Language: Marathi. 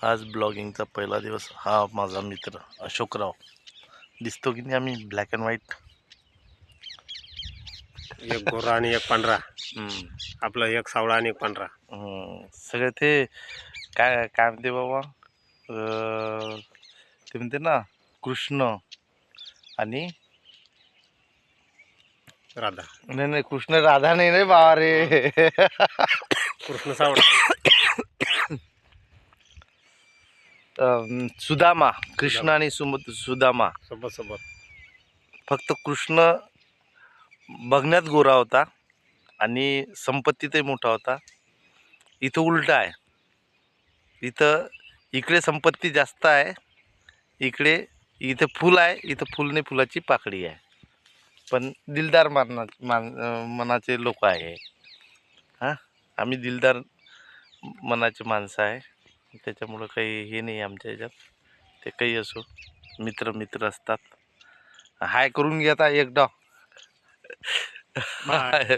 आज ब्लॉगिंगचा पहिला दिवस. हा माझा मित्र अशोकराव दिसतो की नाही. आम्ही ब्लॅक अँड व्हाईट. एक गोरा आणि एक पांढरा. आपला एक सावळा आणि एक पांढरा. सगळे ते काय काय म्हणते बाबा, ते म्हणते ना कृष्ण आणि राधा. नाही नाही, कृष्ण राधा नाही रे बाबा रे. कृष्ण सावळा. सुदामा. कृष्ण आणि सुदामा. सोबत सोबत. फक्त कृष्ण बघण्यात गोरा होता आणि संपत्तीतही मोठा होता. इथं उलट आहे. इथं इकडे संपत्ती जास्त आहे, इथे फुल आहे, इथं फुल नाही, फुलाची पाकळी आहे. पण दिलदार मनाचे लोक आहे. हां, आम्ही दिलदार मनाचे माणसं आहे. त्याच्यामुळं काही हे नाही आमच्या ह्याच्यात. ते काही असो, मित्र मित्र असतात. हाय करून घ्या आता एकदा. बाय.